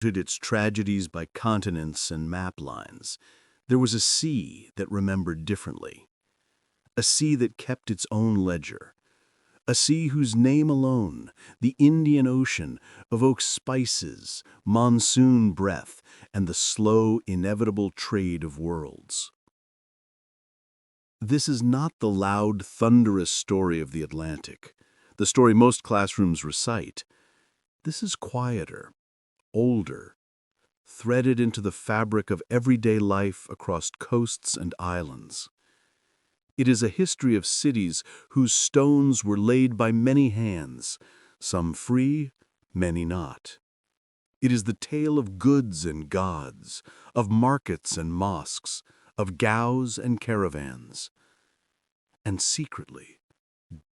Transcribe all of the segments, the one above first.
its tragedies by continents and map lines, there was a sea that remembered differently. A sea that kept its own ledger. A sea whose name alone, the Indian Ocean, evokes spices, monsoon breath, and the slow, inevitable trade of worlds. This is not the loud, thunderous story of the Atlantic, the story most classrooms recite. This is quieter, older, threaded into the fabric of everyday life across coasts and islands. It is a history of cities whose stones were laid by many hands, some free, many not. It is the tale of goods and gods, of markets and mosques, of dhows and caravans. And secretly,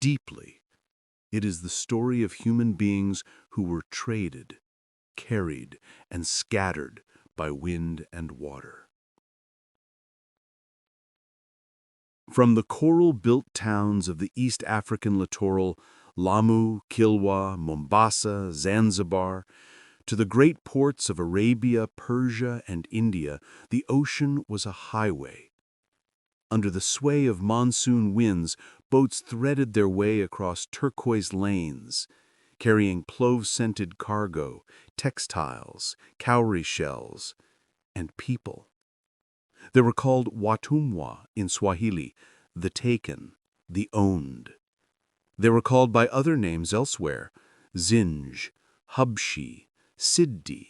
deeply, it is the story of human beings who were traded, carried, and scattered by wind and water. From the coral-built towns of the East African littoral, Lamu, Kilwa, Mombasa, Zanzibar, to the great ports of Arabia, Persia, and India, the ocean was a highway. Under the sway of monsoon winds, boats threaded their way across turquoise lanes, carrying clove-scented cargo, textiles, cowrie shells, and people. They were called watumwa in Swahili, the taken, the owned. They were called by other names elsewhere, Zinj, Hubshi, Siddi,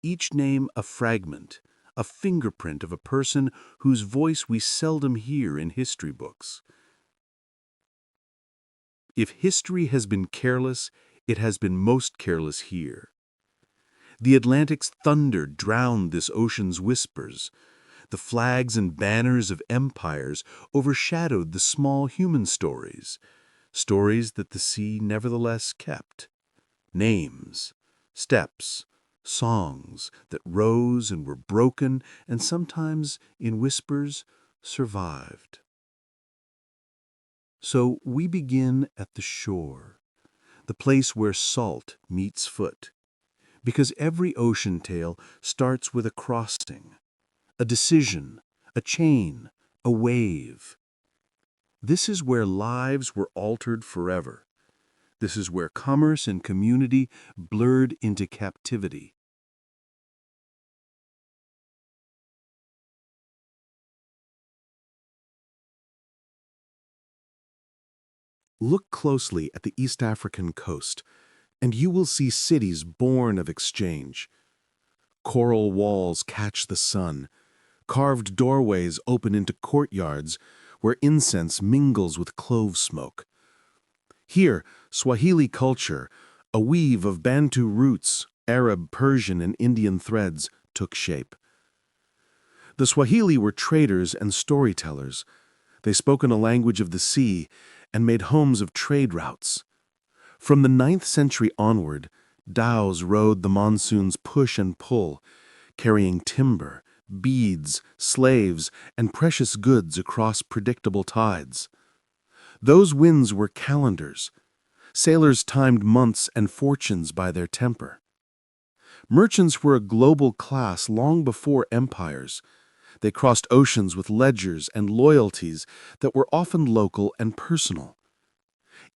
each name a fragment, a fingerprint of a person whose voice we seldom hear in history books. If history has been careless, it has been most careless here. The Atlantic's thunder drowned this ocean's whispers. The flags and banners of empires overshadowed the small human stories, stories that the sea nevertheless kept. Names, steps, songs that rose and were broken and sometimes, in whispers, survived. So we begin at the shore, the place where salt meets foot, because every ocean tale starts with a crossing, a decision, a chain, a wave. This is where lives were altered forever. This is where commerce and community blurred into captivity. Look closely at the East African coast, and you will see cities born of exchange. Coral walls catch the sun. Carved doorways open into courtyards where incense mingles with clove smoke. Here, Swahili culture, a weave of Bantu roots, Arab, Persian, and Indian threads, took shape. The Swahili were traders and storytellers. They spoke in a language of the sea and made homes of trade routes. From the 9th century onward, dhows rode the monsoon's push and pull, carrying timber, beads, slaves, and precious goods across predictable tides. Those winds were calendars. Sailors timed months and fortunes by their temper. Merchants were a global class long before empires. They crossed oceans with ledgers and loyalties that were often local and personal.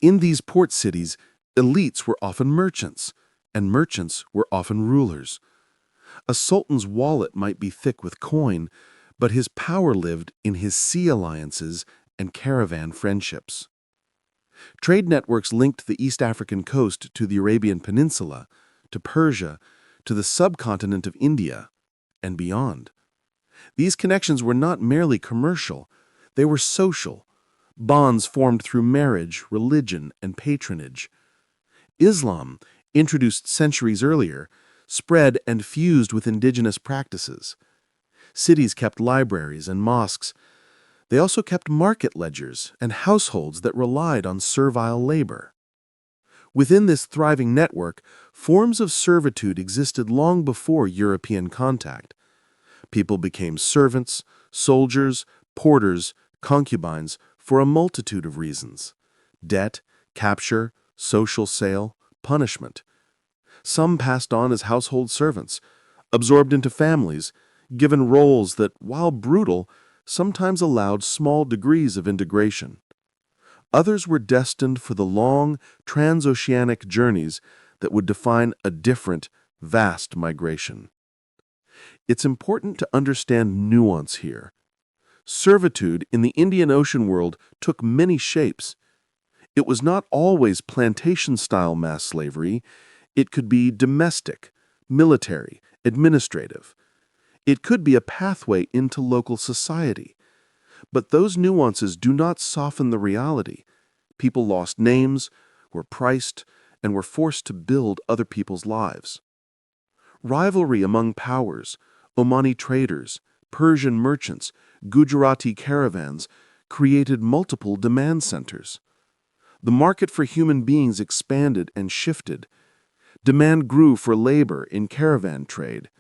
In these port cities, elites were often merchants, and merchants were often rulers. A sultan's wallet might be thick with coin, but his power lived in his sea alliances and caravan friendships. Trade networks linked the East African coast to the Arabian Peninsula, to Persia, to the subcontinent of India, and beyond. These connections were not merely commercial, they were social, bonds formed through marriage, religion, and patronage. Islam, introduced centuries earlier, spread and fused with indigenous practices. Cities kept libraries and mosques. They also kept market ledgers and households that relied on servile labor. Within this thriving network, forms of servitude existed long before European contact. People became servants, soldiers, porters, concubines for a multitude of reasons: debt, capture, social sale, punishment. Some passed on as household servants, absorbed into families, given roles that, while brutal, sometimes allowed small degrees of integration. Others were destined for the long, transoceanic journeys that would define a different, vast migration. It's important to understand nuance here. Servitude in the Indian Ocean world took many shapes. It was not always plantation-style mass slavery. It could be domestic, military, administrative. It could be a pathway into local society. But those nuances do not soften the reality. People lost names, were priced, and were forced to build other people's lives. Rivalry among powers, Omani traders, Persian merchants, Gujarati caravans created multiple demand centers. The market for human beings expanded and shifted. Demand grew for labor in caravan trade,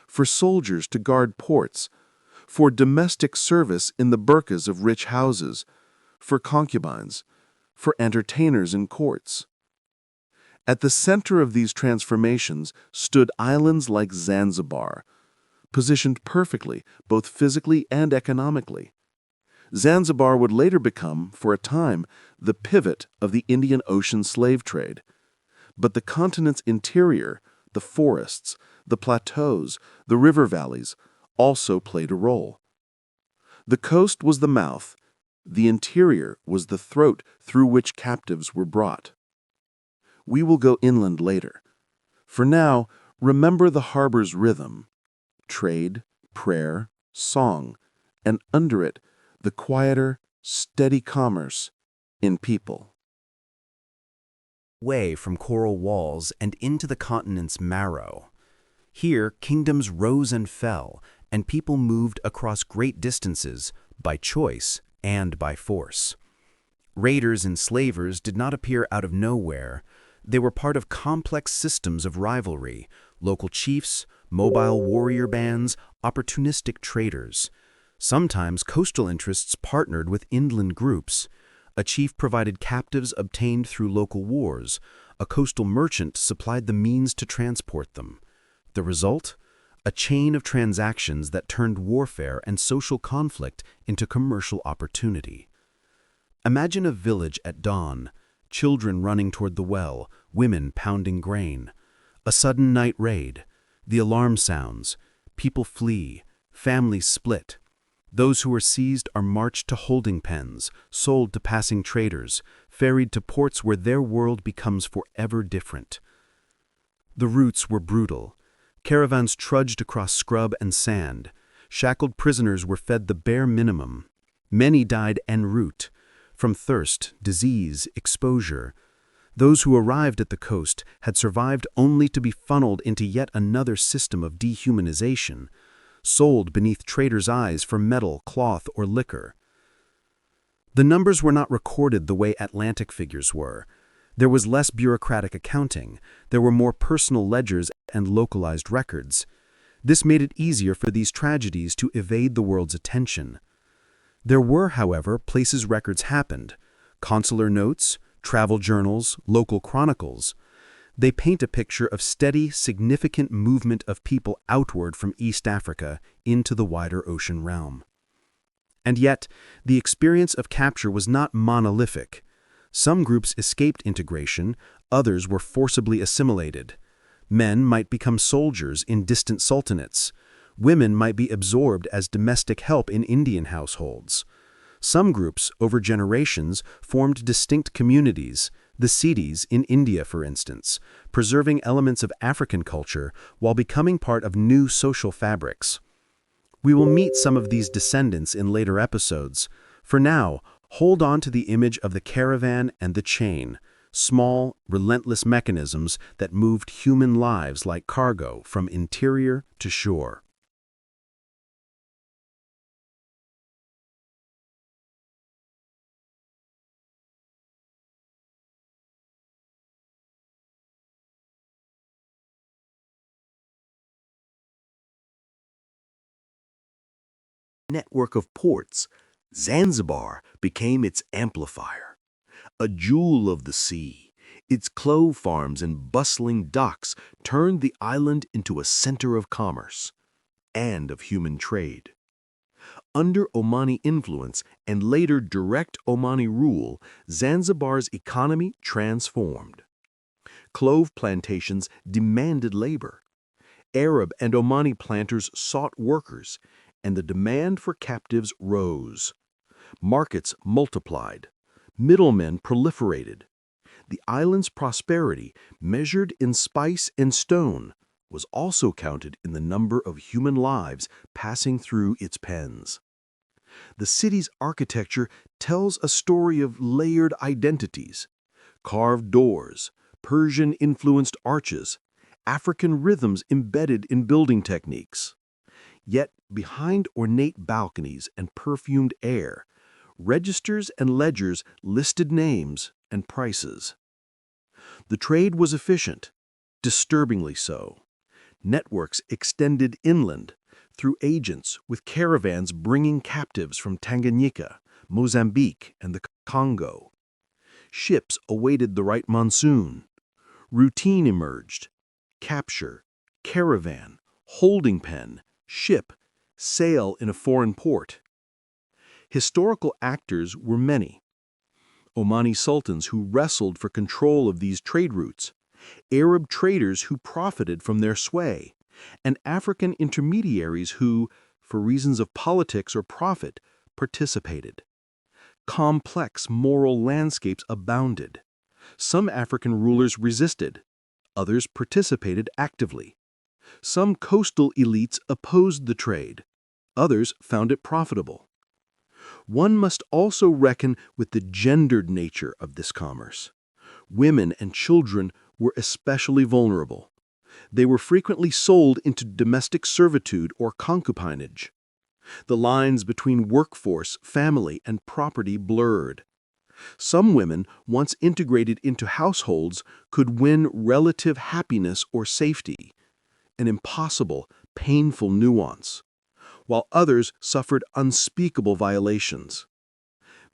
for soldiers to guard ports, for domestic service in the burqas of rich houses, for concubines, for entertainers in courts. At the center of these transformations stood islands like Zanzibar, positioned perfectly, both physically and economically. Zanzibar would later become, for a time, the pivot of the Indian Ocean slave trade. But the continent's interior, the forests, the plateaus, the river valleys, also played a role. The coast was the mouth, the interior was the throat through which captives were brought. We will go inland later. For now, remember the harbor's rhythm: trade, prayer, song, and under it, the quieter, steady commerce in people. Away from coral walls and into the continent's marrow. Here, kingdoms rose and fell, and people moved across great distances by choice and by force. Raiders and slavers did not appear out of nowhere. They were part of complex systems of rivalry: local chiefs, mobile warrior bands, opportunistic traders. Sometimes coastal interests partnered with inland groups. A chief provided captives obtained through local wars. A coastal merchant supplied the means to transport them. The result? A chain of transactions that turned warfare and social conflict into commercial opportunity. Imagine a village at dawn, children running toward the well, women pounding grain. A sudden night raid. The alarm sounds. People flee. Families split. Those who are seized are marched to holding pens, sold to passing traders, ferried to ports where their world becomes forever different. The routes were brutal. Caravans trudged across scrub and sand. Shackled prisoners were fed the bare minimum. Many died en route, from thirst, disease, exposure. Those who arrived at the coast had survived only to be funneled into yet another system of dehumanization, sold beneath traders' eyes for metal, cloth, or liquor. The numbers were not recorded the way Atlantic figures were. There was less bureaucratic accounting. There were more personal ledgers and localized records. This made it easier for these tragedies to evade the world's attention. There were, however, places records happened: consular notes, travel journals, local chronicles. They paint a picture of steady, significant movement of people outward from East Africa into the wider ocean realm. And yet, the experience of capture was not monolithic. Some groups escaped integration, others were forcibly assimilated. Men might become soldiers in distant sultanates. Women might be absorbed as domestic help in Indian households. Some groups, over generations, formed distinct communities, the Siddhis in India, for instance, preserving elements of African culture while becoming part of new social fabrics. We will meet some of these descendants in later episodes. For now, hold on to the image of the caravan and the chain, small, relentless mechanisms that moved human lives like cargo from interior to shore. Network of ports, Zanzibar became its amplifier. A jewel of the sea, Its clove farms and bustling docks turned the island into a center of commerce and of human trade. Under Omani influence and later direct Omani rule, Zanzibar's economy transformed. Clove plantations demanded labor. Arab and Omani planters sought workers, and the demand for captives rose. Markets multiplied. Middlemen proliferated. The island's prosperity, measured in spice and stone, was also counted in the number of human lives passing through its pens. The city's architecture tells a story of layered identities: carved doors, Persian-influenced arches, African rhythms embedded in building techniques. Yet, behind ornate balconies and perfumed air, registers and ledgers listed names and prices. The trade was efficient, disturbingly so. Networks extended inland through agents with caravans bringing captives from Tanganyika, Mozambique, and the Congo. Ships awaited the right monsoon. Routine emerged: capture, caravan, holding pen, ship, sail in a foreign port. Historical actors were many. Omani sultans who wrestled for control of these trade routes, Arab traders who profited from their sway, and African intermediaries who, for reasons of politics or profit, participated. Complex moral landscapes abounded. Some African rulers resisted. Others participated actively. Some coastal elites opposed the trade. Others found it profitable. One must also reckon with the gendered nature of this commerce. Women and children were especially vulnerable. They were frequently sold into domestic servitude or concubinage. The lines between workforce, family, and property blurred. Some women, once integrated into households, could win relative happiness or safety, an impossible, painful nuance, while others suffered unspeakable violations.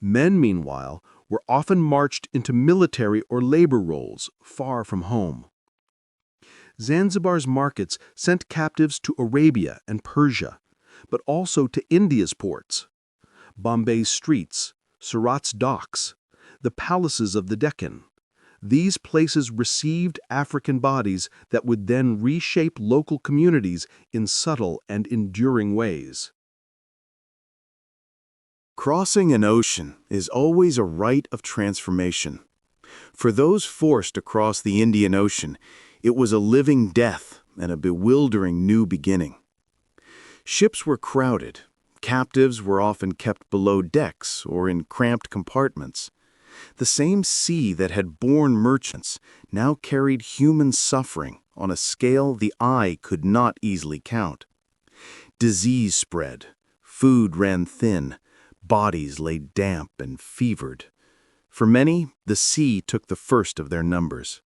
Men, meanwhile, were often marched into military or labor roles far from home. Zanzibar's markets sent captives to Arabia and Persia, but also to India's ports. Bombay's streets, Surat's docks, the palaces of the Deccan. These places received African bodies that would then reshape local communities in subtle and enduring ways. Crossing an ocean is always a rite of transformation. For those forced across the Indian Ocean, it was a living death and a bewildering new beginning. Ships were crowded. Captives were often kept below decks or in cramped compartments. The same sea that had borne merchants now carried human suffering on a scale the eye could not easily count. Disease spread, food ran thin, bodies lay damp and fevered. For many, the sea took the first of their numbers.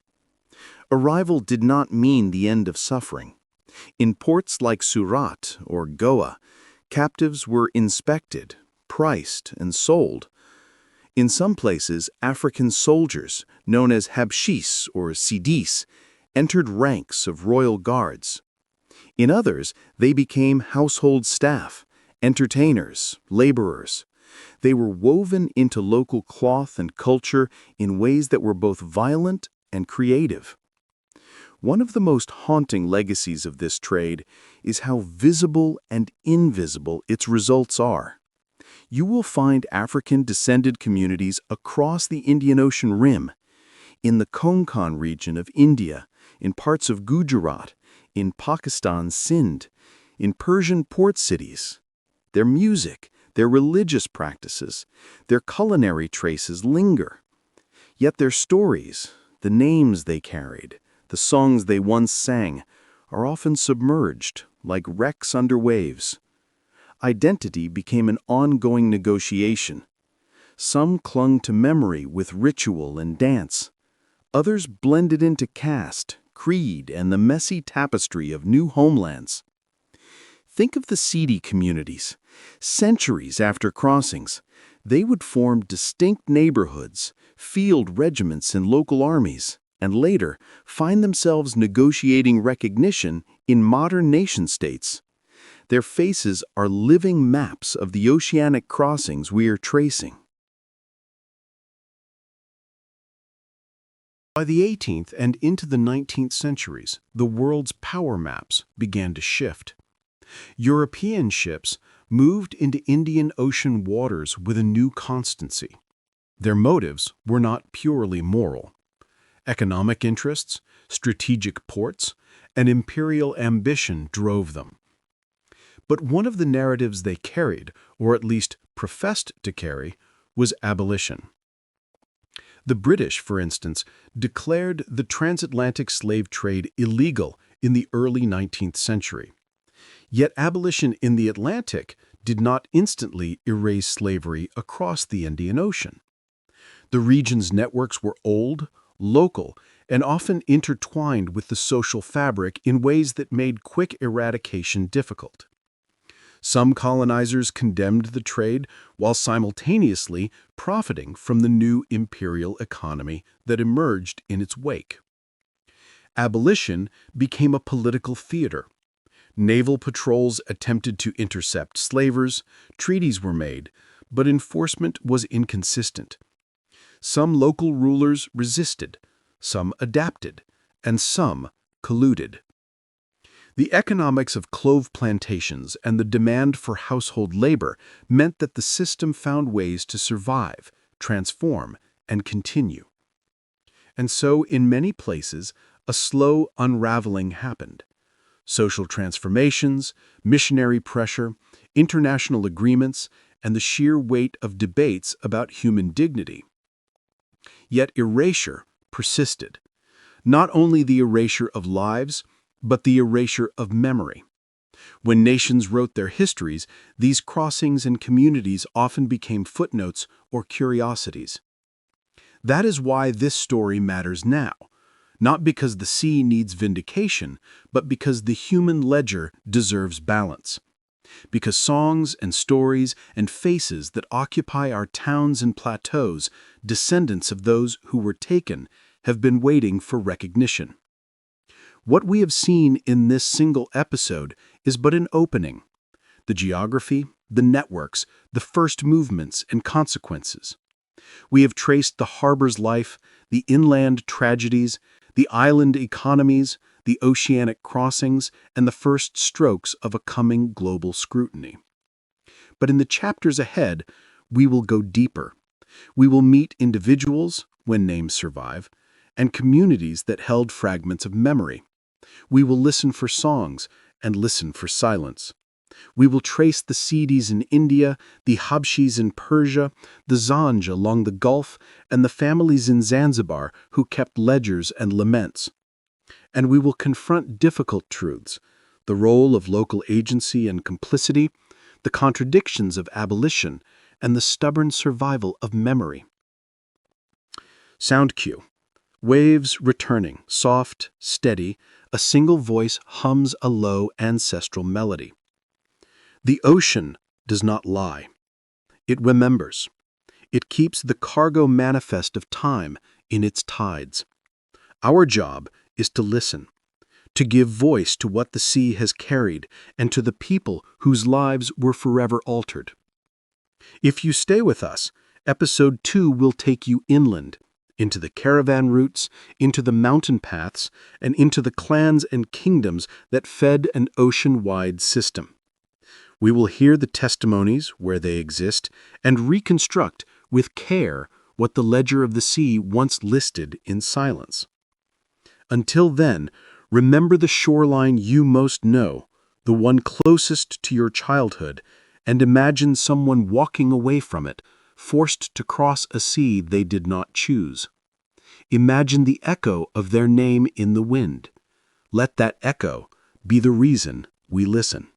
Arrival did not mean the end of suffering. In ports like Surat or Goa, captives were inspected, priced, and sold. In some places, African soldiers, known as habshis or sidis, entered ranks of royal guards. In others, they became household staff, entertainers, laborers. They were woven into local cloth and culture in ways that were both violent and creative. One of the most haunting legacies of this trade is how visible and invisible its results are. You will find African-descended communities across the Indian Ocean rim, in the Konkan region of India, in parts of Gujarat, in Pakistan's Sindh, in Persian port cities. Their music, their religious practices, their culinary traces linger. Yet their stories, the names they carried, the songs they once sang, are often submerged, like wrecks under waves. Identity became an ongoing negotiation. Some clung to memory with ritual and dance. Others blended into caste, creed, and the messy tapestry of new homelands. Think of the Sidi communities. Centuries after crossings, they would form distinct neighborhoods, field regiments in local armies, and later find themselves negotiating recognition in modern nation-states. Their faces are living maps of the oceanic crossings we are tracing. By the 18th and into the 19th centuries, the world's power maps began to shift. European ships moved into Indian Ocean waters with a new constancy. Their motives were not purely moral. Economic interests, strategic ports, and imperial ambition drove them. But one of the narratives they carried, or at least professed to carry, was abolition. The British, for instance, declared the transatlantic slave trade illegal in the early 19th century. Yet abolition in the Atlantic did not instantly erase slavery across the Indian Ocean. The region's networks were old, local, and often intertwined with the social fabric in ways that made quick eradication difficult. Some colonizers condemned the trade while simultaneously profiting from the new imperial economy that emerged in its wake. Abolition became a political theater. Naval patrols attempted to intercept slavers, treaties were made, but enforcement was inconsistent. Some local rulers resisted, some adapted, and some colluded. The economics of clove plantations and the demand for household labor meant that the system found ways to survive, transform, and continue. And so, in many places, a slow unraveling happened. Social transformations, missionary pressure, international agreements, and the sheer weight of debates about human dignity. Yet erasure persisted. Not only the erasure of lives, but the erasure of memory. When nations wrote their histories, these crossings and communities often became footnotes or curiosities. That is why this story matters now, not because the sea needs vindication, but because the human ledger deserves balance. Because songs and stories and faces that occupy our towns and plateaus, descendants of those who were taken, have been waiting for recognition. What we have seen in this single episode is but an opening. The geography, the networks, the first movements and consequences. We have traced the harbor's life, the inland tragedies, the island economies, the oceanic crossings, and the first strokes of a coming global scrutiny. But in the chapters ahead, we will go deeper. We will meet individuals, when names survive, and communities that held fragments of memory. We will listen for songs and listen for silence. We will trace the Sidis in India, the Habshis in Persia, the Zanj along the Gulf, and the families in Zanzibar who kept ledgers and laments. And we will confront difficult truths, the role of local agency and complicity, the contradictions of abolition, and the stubborn survival of memory. Sound cue. Waves returning, soft, steady, a single voice hums a low ancestral melody. The ocean does not lie. It remembers. It keeps the cargo manifest of time in its tides. Our job is to listen, to give voice to what the sea has carried and to the people whose lives were forever altered. If you stay with us, Episode 2 will take you inland, into the caravan routes, into the mountain paths, and into the clans and kingdoms that fed an ocean-wide system. We will hear the testimonies where they exist and reconstruct with care what the ledger of the sea once listed in silence. Until then, remember the shoreline you most know, the one closest to your childhood, and imagine someone walking away from it, forced to cross a sea they did not choose. Imagine the echo of their name in the wind. Let that echo be the reason we listen.